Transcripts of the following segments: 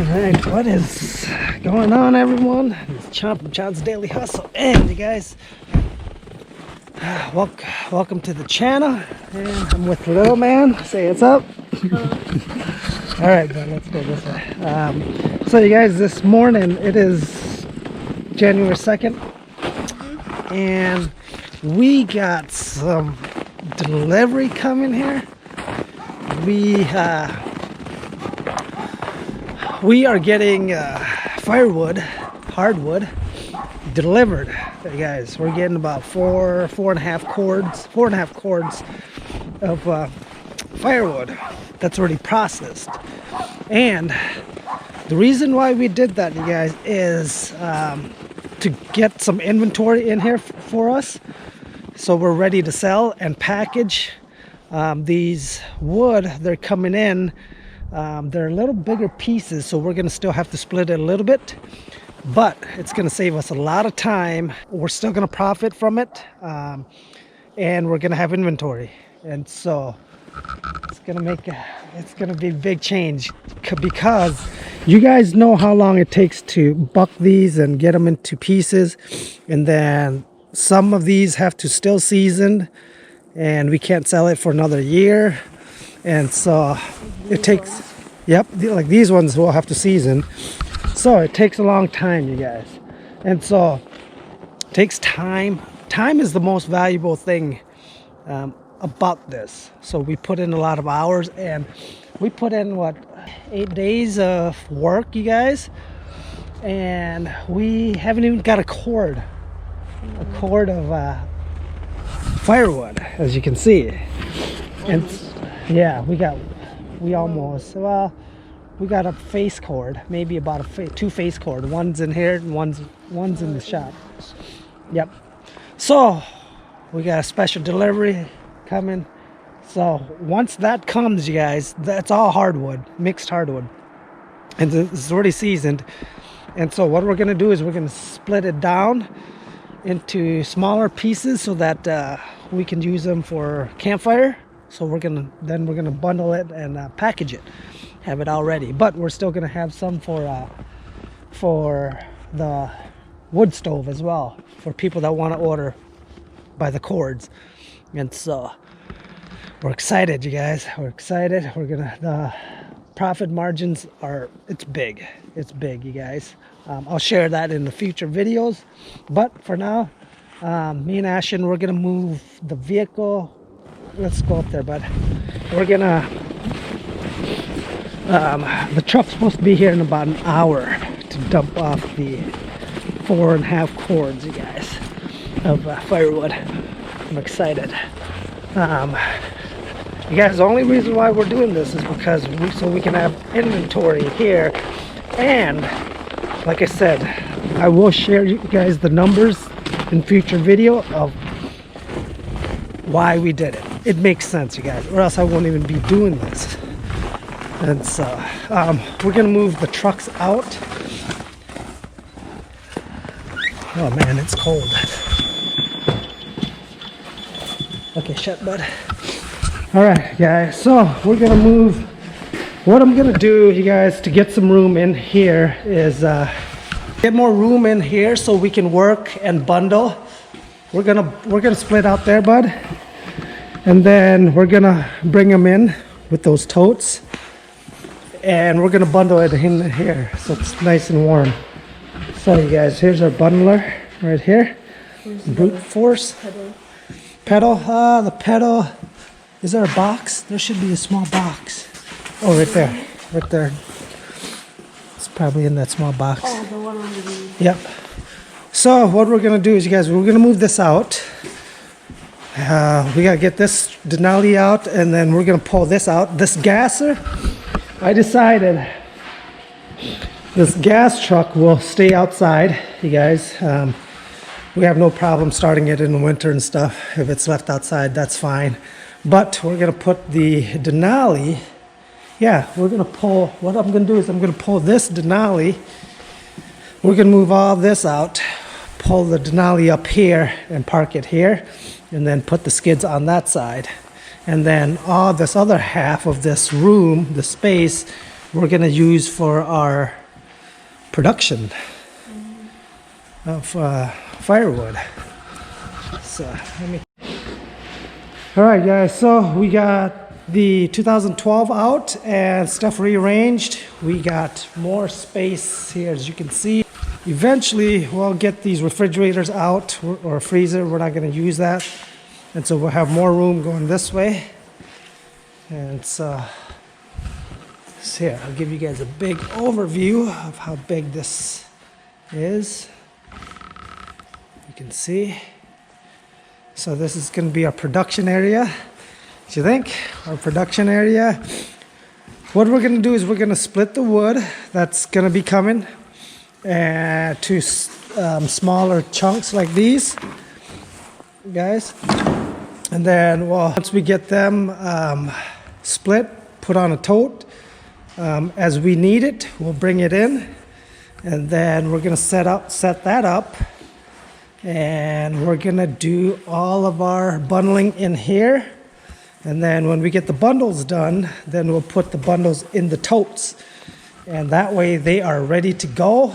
Alright, what is going on, everyone? It's Chomp from John's Daily Hustle, and you guys, welcome to the channel. And I'm with Little Man. Say what's up. Alright, then let's go this way. So you guys, this morning it is January 2nd, and we got some delivery coming here. We are getting firewood, hardwood, delivered. Hey guys, we're getting about four and a half cords of firewood that's already processed. And the reason why we did that, you guys, is to get some inventory in here for us, so we're ready to sell and package. These wood, they're coming in. They're a little bigger pieces, so we're gonna still have to split it a little bit, but it's gonna save us a lot of time. We're still gonna profit from it, and we're gonna have inventory, and so it's gonna be a big change, because you guys know how long it takes to buck these and get them into pieces, and then some of these have to still season, and we can't sell it for another year. And so it takes, like these ones will have to season. So it takes a long time, you guys. And so it takes time. Time is the most valuable thing about this. So we put in a lot of hours, and we put in 8 days of work, you guys. And we haven't even got a cord of firewood, as you can see. And yeah, we got a face cord, maybe about two face cord. One's in here and one's in the shop. Yep. So we got a special delivery coming. So once that comes, you guys, that's all hardwood, mixed hardwood, and it's already seasoned. And so what we're gonna do is we're gonna split it down into smaller pieces so that we can use them for campfire. So we're gonna bundle it and package it, have it all ready. But we're still gonna have some for the wood stove as well, for people that want to order by the cords. And so we're excited, you guys. We're excited. The profit margins it's big, you guys. I'll share that in the future videos, but for now, me and Ashton, we're gonna move the vehicle. Let's go up there, bud. We're gonna the truck's supposed to be here in about an hour to dump off the 4.5 cords, you guys, of firewood. I'm excited. You guys, the only reason why we're doing this is because so we can have inventory here. And like I said, I will share you guys the numbers in future video of why we did it. It makes sense, you guys, or else I won't even be doing this. And so we're gonna move the trucks out. Oh man, it's cold. Okay, shut, bud. All right, guys, so we're gonna move. What I'm gonna do, you guys, to get some room in here is get more room in here so we can work and bundle. We're gonna split out there, bud, and then we're gonna bring them in with those totes, and we're gonna bundle it in here so it's nice and warm. So you guys, here's our bundler right here. Brute force pedal. The pedal. Is there a box? There should be a small box. Oh, right there. It's probably in that small box. Oh, the one underneath. Yep. So what we're gonna do is, you guys, we're gonna move this out. We gotta get this Denali out, and then we're gonna pull this out. This gasser, I decided this gas truck will stay outside, you guys. We have no problem starting it in the winter and stuff. If it's left outside, that's fine. But we're gonna put the Denali. Yeah, we're gonna pull. What I'm gonna do is I'm gonna pull this Denali. We're gonna move all this out, pull the Denali up here and park it here, and then put the skids on that side. And then all this other half of this room, the space, we're gonna use for our production of firewood. So let me. All right, guys. So we got the 2012 out and stuff rearranged. We got more space here, as you can see. Eventually, we'll get these refrigerators out or a freezer. We're not going to use that, and so we'll have more room going this way. And so here, I'll give you guys a big overview of how big this is. You can see. So this is going to be our production area. What do you think? Our production area. What we're going to do is we're going to split the wood that's going to be coming to smaller chunks like these, guys. And then, well, once we get them split, put on a tote, as we need it, we'll bring it in, and then we're going to set that up. And we're gonna do all of our bundling in here, and then when we get the bundles done, then we'll put the bundles in the totes, and that way they are ready to go.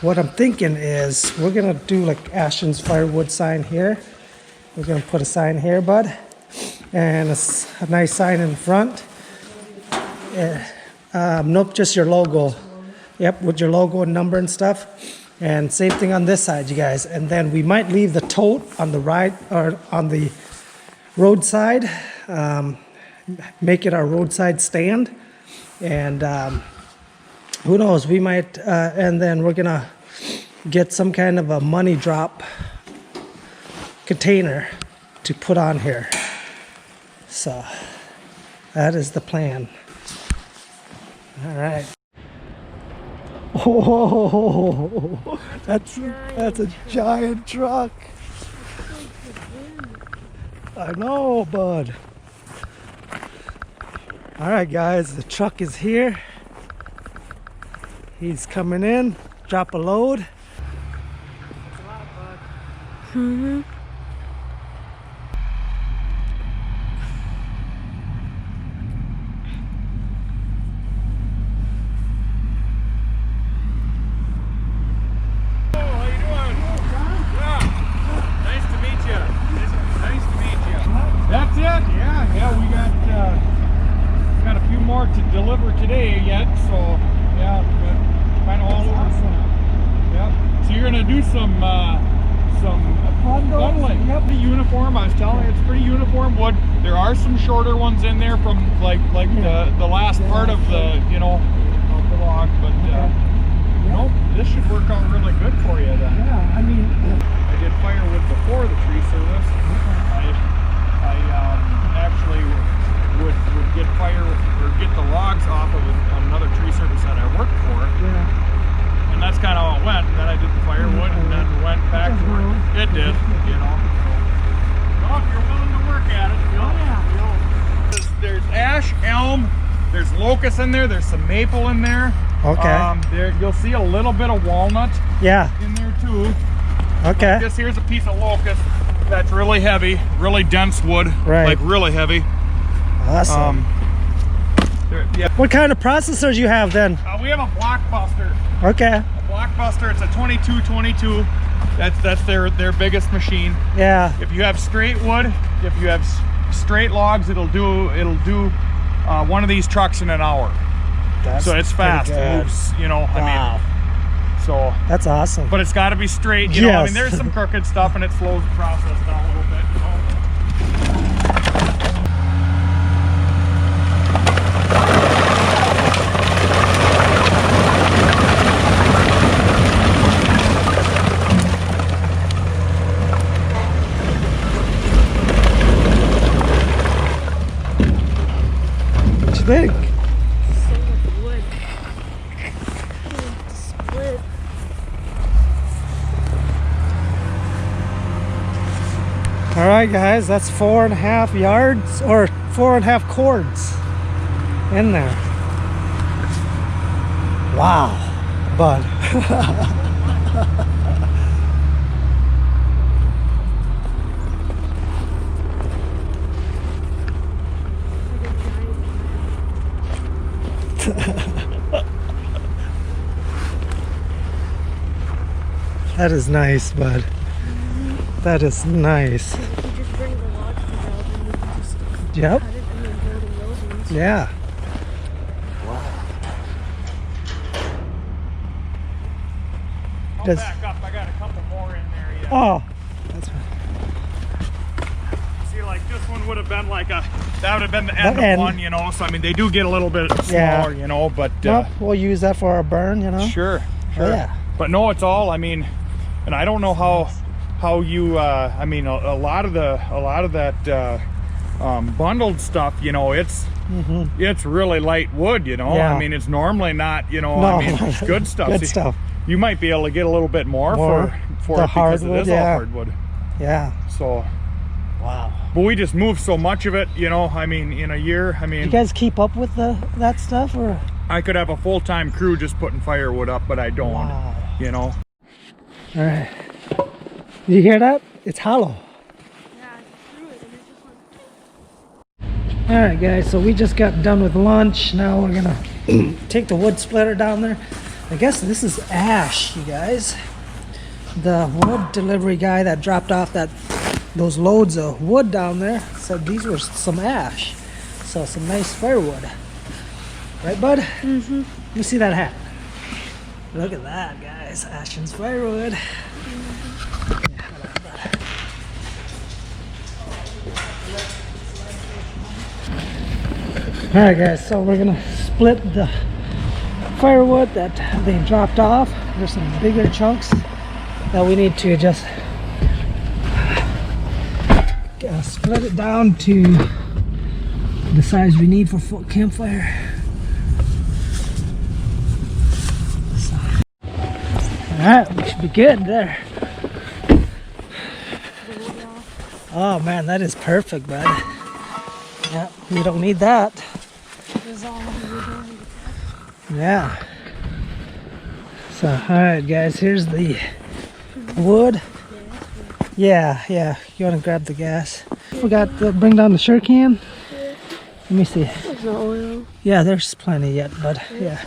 What I'm thinking is we're gonna do like Ashton's Firewood sign here. We're gonna put a sign here, bud, and a nice sign in front. Nope, just your logo. Yep, with your logo and number and stuff. And same thing on this side, you guys. And then we might leave the tote on the right or on the roadside, make it our roadside stand. And who knows, we might, and then we're gonna get some kind of a money drop container to put on here. So that is the plan. All right. Oh, that's a giant truck. I know, bud. All right, guys, the truck is here. He's coming in. Drop a load. Thanks a lot, bud. Mm-hmm. To deliver today yet, so yeah, but kind of all over. Yeah, so you're gonna do some bundling. Yep, the uniform. I was telling you, it's pretty uniform wood. There are some shorter ones in there from like the last part of the of the log, but nope, this should work out really good for you then. Yeah, I mean, I did firewood before the tree service. I actually would get get the logs off of another tree service that I worked for. Yeah. And that's kind of how it went. And then I did the firewood and then went back to work. It did, So, if you're willing to work at it, there's ash, elm, there's locust in there, there's some maple in there. Okay. You'll see a little bit of walnut in there too. Okay. This here's a piece of locust that's really heavy, really dense wood, like really heavy. Awesome. Yeah. What kind of processors you have then? We have a blockbuster. Okay. A blockbuster. It's a 2222. That's their biggest machine. Yeah. If you have straight wood, if you have straight logs, it'll do one of these trucks in an hour. So it's fast. It moves, Wow. So that's awesome. But it's got to be straight. You know, I mean, there's some crooked stuff, and it slows the process down a little bit. What you think? So much wood. To split. All right, guys, that's 4.5 yards or 4.5 cords in there. Wow, bud. That is nice, bud. That is nice. If you just bring the logs to go, then we can just Yep. cut it and then build in those ones. Yeah. I'll Does- back up. I got a couple more in there yet. Oh, that's right. See, like this one would have been like a, that would have been the end The of end. one, you know. So I mean, they do get a little bit Yeah. smaller, you know, but Nope, we'll use that for our burn, you know. sure, sure. Oh, yeah. But no, it's all. I mean, and I don't know how you. I mean, a lot of that bundled stuff, you know, it's really light wood, you know. Yeah. I mean, it's normally not, you know. No. I mean, it's good stuff. Good See, stuff. You might be able to get a little bit more More for the it because it hardwood, is yeah. all hardwood. Yeah. So, Wow. but we just moved so much of it, you know. I mean, in a year, I mean, You guys keep up with that stuff, or? I could have a full-time crew just putting firewood up, but I don't. Wow. You know. All right. Did you hear that? It's hollow. Yeah, I threw it and it just went. All right, guys. So we just got done with lunch. Now we're gonna take the wood splitter down there. I guess this is ash, you guys. The wood delivery guy that dropped off those loads of wood down there said these were some ash. So some nice firewood. Right, bud? Mm-hmm. Let me see that hat. Look at that, guys. Ashton's firewood. Yeah, hold on, bud. All right, guys. So we're gonna split the firewood that they dropped off. There's some bigger chunks that we need to just split it down to the size we need for campfire. So, all right, we should be good there. Oh man, that is perfect, bud. Yeah, we don't need that. Yeah. So, all right, guys, here's the wood. Yeah. You want to grab the gas? Forgot to bring down the sure can. Let me see. There's no oil. Yeah, there's plenty yet, bud. Yeah.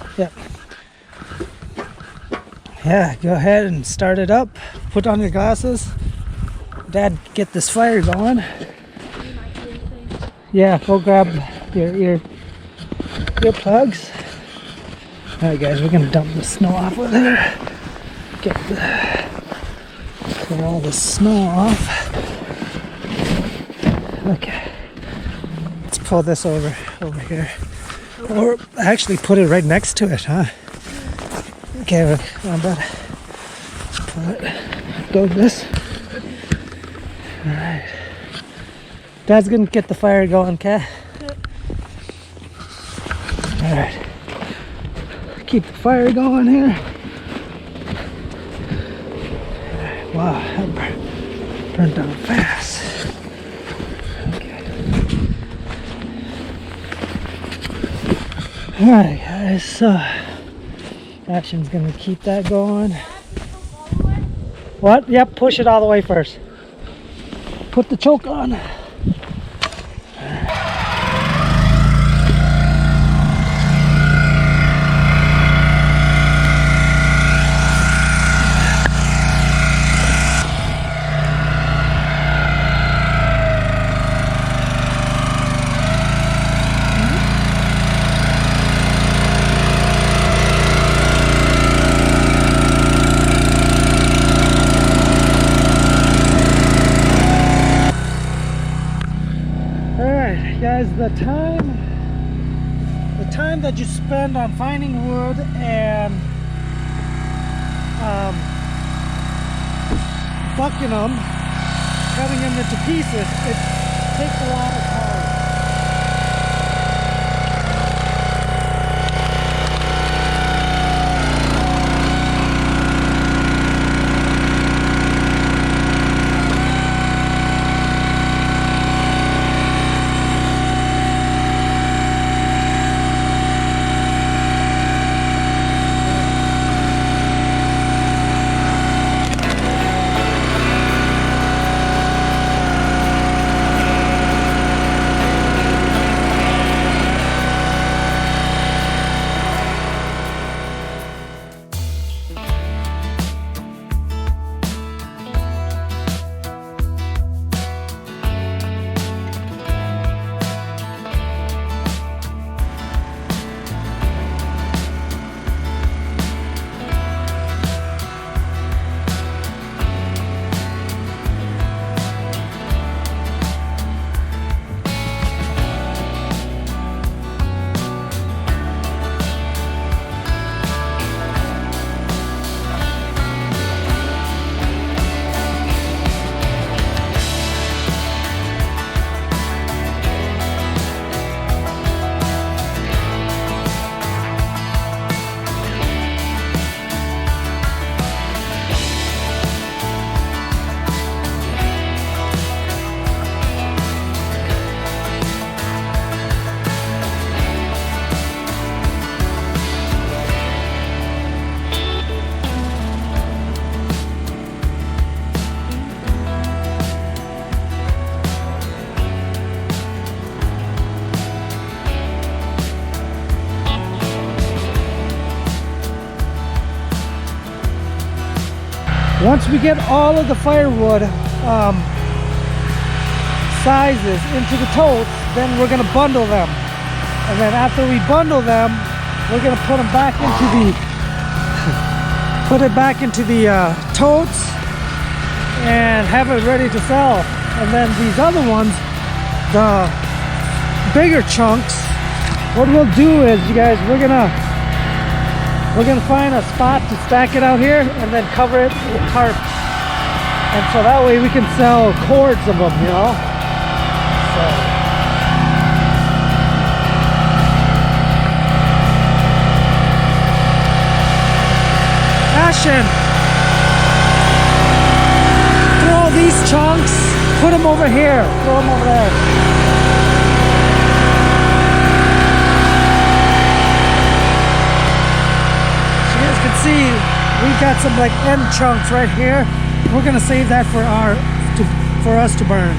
Yeah, go ahead and start it up. Put on your glasses. Dad, get this fire going. Yeah, go grab your plugs. All right, guys, we're gonna dump the snow off of there. Clear all the snow off. Okay. Let's pull this over here. Or actually put it right next to it, huh? Okay, come on, bud. Pull it. Go with this. All right. Dad's gonna get the fire going, okay? All right. Keep the fire going here. Wow, that burned down fast. Okay. All right, guys. So, Action's gonna keep that going. What? Yep. Push it all the way first. Put the choke on. Guys, the time that you spend on finding wood and bucking them, cutting them into pieces, it takes a lot of time. Once we get all of the firewood sizes into the totes, then we're gonna bundle them. And then after we bundle them, we're gonna put them back into the totes and have it ready to sell. And then these other ones, the bigger chunks, what we'll do is, you guys, we're gonna find a spot to stack it out here and then cover it with tarp. And so that way we can sell cords of them, you know? So. Ashton, throw these chunks, put them over here, throw them over there. So you guys can see, we've got some like end chunks right here. We're gonna save that for us to burn.